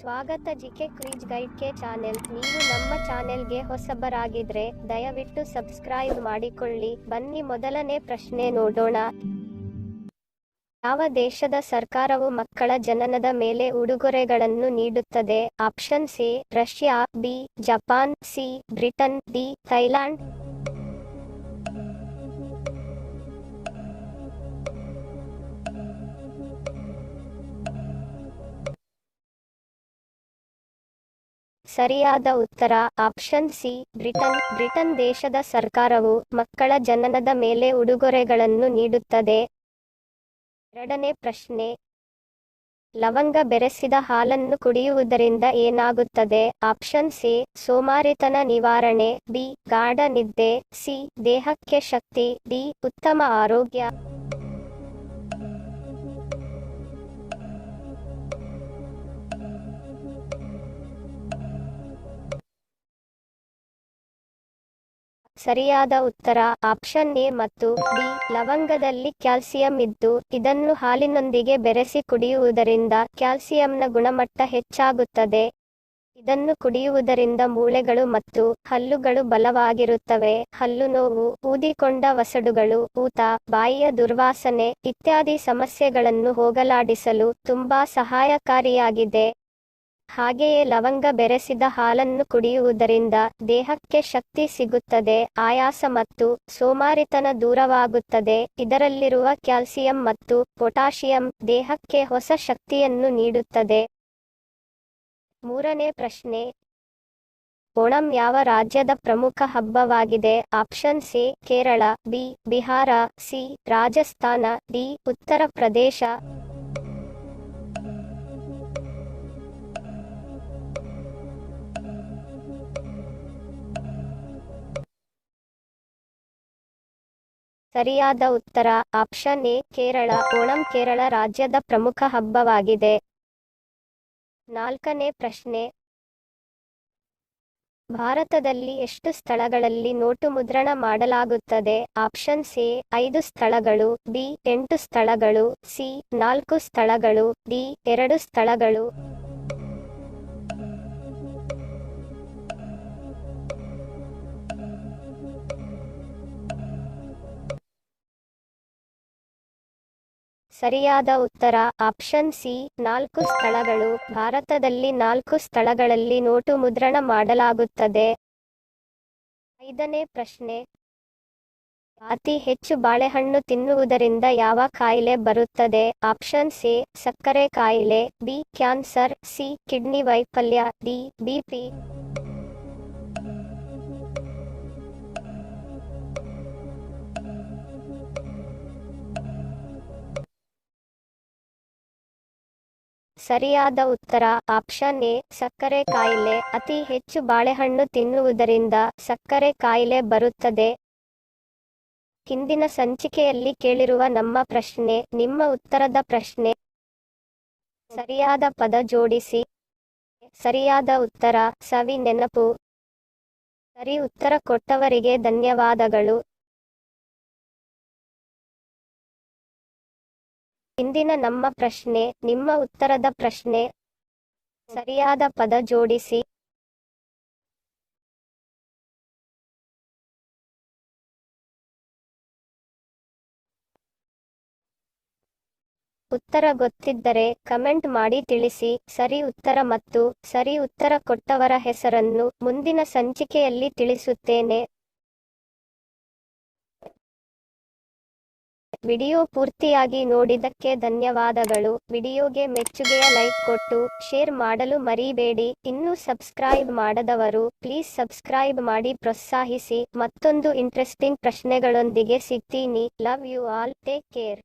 ಸ್ವಾಗತ GK quiz ಗೈಡ್ಗೆ channel. ನೀವು ನಮ್ಮ ಚಾನೆಲ್ಗೆ ಹೊಸಬರಾಗಿದ್ರೆ ದಯವಿಟ್ಟು ಸಬ್ಸ್ಕ್ರೈಬ್ ಮಾಡಿಕೊಳ್ಳಿ. ಬನ್ನಿ ಮೊದಲನೇ ಪ್ರಶ್ನೆ ನೋಡೋಣ. ಯಾವ ದೇಶದ ಸರ್ಕಾರವು ಮಕ್ಕಳ ಜನನದ ಮೇಲೆ ಉಡುಗೊರೆಗಳನ್ನು ನೀಡುತ್ತದೆ? Option C Russia, B Japan, C Britain, D Thailand. ಸರಿಯಾದ ಉತ್ತರ ಆಪ್ಷನ್ ಸಿ ಬ್ರಿಟನ್. ಬ್ರಿಟನ್ ದೇಶದ ಸರ್ಕಾರವು ಮಕ್ಕಳ ಜನನದ ಮೇಲೆ ಉಡುಗೊರೆಗಳನ್ನು ನೀಡುತ್ತದೆ. ಎರಡನೇ ಪ್ರಶ್ನೆ. ಲವಂಗ ಬೆರೆಸಿದ ಹಾಲನ್ನು ಕುಡಿಯುವುದರಿಂದ ಏನಾಗುತ್ತದೆ? ಆಪ್ಷನ್ ಸಿ ಸೋಮಾರಿತನ ನಿವಾರಣೆ, ಬಿ ಗಾಢ ನಿದ್ದೆ, ಸಿ ದೇಹಕ್ಕೆ ಶಕ್ತಿ, ಡಿ ಉತ್ತಮ ಆರೋಗ್ಯ. ಸರಿಯಾದ ಉತ್ತರ ಆಪ್ಷನ್ ಎ ಮತ್ತು ಡಿ. ಲವಂಗದಲ್ಲಿ ಕ್ಯಾಲ್ಸಿಯಂ ಇದ್ದು ಇದನ್ನು ಹಾಲಿನೊಂದಿಗೆ ಬೆರೆಸಿ ಕುಡಿಯುವುದರಿಂದ ಕ್ಯಾಲ್ಸಿಯಂನ ಗುಣಮಟ್ಟ ಹೆಚ್ಚಾಗುತ್ತದೆ. ಇದನ್ನು ಕುಡಿಯುವುದರಿಂದ ಮೂಳೆಗಳು ಮತ್ತು ಹಲ್ಲುಗಳು ಬಲವಾಗಿರುತ್ತವೆ. ಹಲ್ಲು ನೋವು, ಊದಿಕೊಂಡ ವಸಡುಗಳು, ಊತ, ಬಾಯಿಯ ದುರ್ವಾಸನೆ ಇತ್ಯಾದಿ ಸಮಸ್ಯೆಗಳನ್ನು ಹೋಗಲಾಡಿಸಲು ತುಂಬಾ ಸಹಾಯಕಾರಿಯಾಗಿದೆ. ಹಾಗೆಯೇ ಲವಂಗ ಬೆರೆಸಿದ ಹಾಲನ್ನು ಕುಡಿಯುವುದರಿಂದ ದೇಹಕ್ಕೆ ಶಕ್ತಿ ಸಿಗುತ್ತದೆ, ಆಯಾಸ ಮತ್ತು ಸೋಮಾರಿತನ ದೂರವಾಗುತ್ತದೆ. ಇದರಲ್ಲಿರುವ ಕ್ಯಾಲ್ಸಿಯಂ ಮತ್ತು ಪೊಟ್ಯಾಷಿಯಂ ದೇಹಕ್ಕೆ ಹೊಸ ಶಕ್ತಿಯನ್ನು ನೀಡುತ್ತದೆ. ಮೂರನೇ ಪ್ರಶ್ನೆ. ಓಣಂ ಯಾವ ರಾಜ್ಯದ ಪ್ರಮುಖ ಹಬ್ಬವಾಗಿದೆ? Option C Kerala, B Bihar, C Rajasthan, D Uttar Pradesh. ಸರಿಯಾದ ಉತ್ತರ ಆಪ್ಷನ್ ಎ ಕೇರಳ. ಓಣಂ ಕೇರಳ ರಾಜ್ಯದ ಪ್ರಮುಖ ಹಬ್ಬವಾಗಿದೆ. ನಾಲ್ಕನೇ ಪ್ರಶ್ನೆ. ಭಾರತದಲ್ಲಿ ಎಷ್ಟು ಸ್ಥಳಗಳಲ್ಲಿ ನೋಟು ಮುದ್ರಣ ಮಾಡಲಾಗುತ್ತದೆ? ಆಪ್ಷನ್ ಸಿ 5 ಸ್ಥಳಗಳು, ಬಿ 8 ಸ್ಥಳಗಳು, ಸಿ 4 ಸ್ಥಳಗಳು, ಡಿ 2 ಸ್ಥಳಗಳು. ಸರಿಯಾದ ಉತ್ತರ ಆಪ್ಷನ್ ಸಿ 4 ಸ್ಥಳಗಳು. ಭಾರತದಲ್ಲಿ 4 ಸ್ಥಳಗಳಲ್ಲಿ ನೋಟು ಮುದ್ರಣ ಮಾಡಲಾಗುತ್ತದೆ. ಐದನೇ ಪ್ರಶ್ನೆ. ಅತಿ ಹೆಚ್ಚು ಬಾಳೆಹಣ್ಣು ತಿನ್ನುವುದರಿಂದ ಯಾವ ಕಾಯಿಲೆ ಬರುತ್ತದೆ? ಆಪ್ಷನ್ ಸಿ ಸಕ್ಕರೆ ಕಾಯಿಲೆ, ಬಿ ಕ್ಯಾನ್ಸರ್, ಸಿ ಕಿಡ್ನಿ ವೈಫಲ್ಯ, ಡಿ ಬಿಪಿ. ಸರಿಯಾದ ಉತ್ತರ ಆಪ್ಷನ್ ಎ ಸಕ್ಕರೆ ಕಾಯಿಲೆ. ಅತಿ ಹೆಚ್ಚು ಬಾಳೆಹಣ್ಣು ತಿನ್ನುವುದರಿಂದ ಸಕ್ಕರೆ ಕಾಯಿಲೆ ಬರುತ್ತದೆ. ಹಿಂದಿನ ಸಂಚಿಕೆಯಲ್ಲಿ ಕೇಳಿರುವ ನಮ್ಮ ಪ್ರಶ್ನೆ ನಿಮ್ಮ ಉತ್ತರದ ಪ್ರಶ್ನೆ. ಸರಿಯಾದ ಪದ ಜೋಡಿಸಿ. ಸರಿಯಾದ ಉತ್ತರ ಸವಿ ನೆನಪು. ಸರಿ ಉತ್ತರ ಕೊಟ್ಟವರಿಗೆ ಧನ್ಯವಾದಗಳು. ಇಂದಿನ ನಮ್ಮ ಪ್ರಶ್ನೆ ನಿಮ್ಮ ಉತ್ತರದ ಪ್ರಶ್ನೆ. ಸರಿಯಾದ ಪದ ಜೋಡಿಸಿ. ಉತ್ತರ ಗೊತ್ತಿದ್ದರೆ ಕಮೆಂಟ್ ಮಾಡಿ ತಿಳಿಸಿ. ಸರಿ ಉತ್ತರ ಮತ್ತು ಸರಿ ಉತ್ತರ ಕೊಟ್ಟವರ ಹೆಸರನ್ನು ಮುಂದಿನ ಸಂಚಿಕೆಯಲ್ಲಿ ತಿಳಿಸುತ್ತೇನೆ. ವಿಡಿಯೋ ಪೂರ್ತಿಯಾಗಿ ನೋಡಿದ್ದಕ್ಕೆ ಧನ್ಯವಾದಗಳು. ವಿಡಿಯೋಗೆ ಮೆಚ್ಚುಗೆಯ ಲೈಕ್ ಕೊಟ್ಟು ಶೇರ್ ಮಾಡಲು ಮರಿಬೇಡಿ. ಇನ್ನೂ ಸಬ್ಸ್ಕ್ರೈಬ್ ಮಾಡದವರು ಪ್ಲೀಸ್ ಸಬ್ಸ್ಕ್ರೈಬ್ ಮಾಡಿ ಪ್ರೋತ್ಸಾಹಿಸಿ. ಮತ್ತೊಂದು ಇಂಟ್ರೆಸ್ಟಿಂಗ್ ಪ್ರಶ್ನೆಗಳೊಂದಿಗೆ ಸಿಗ್ತೀನಿ. Love you all. Take care.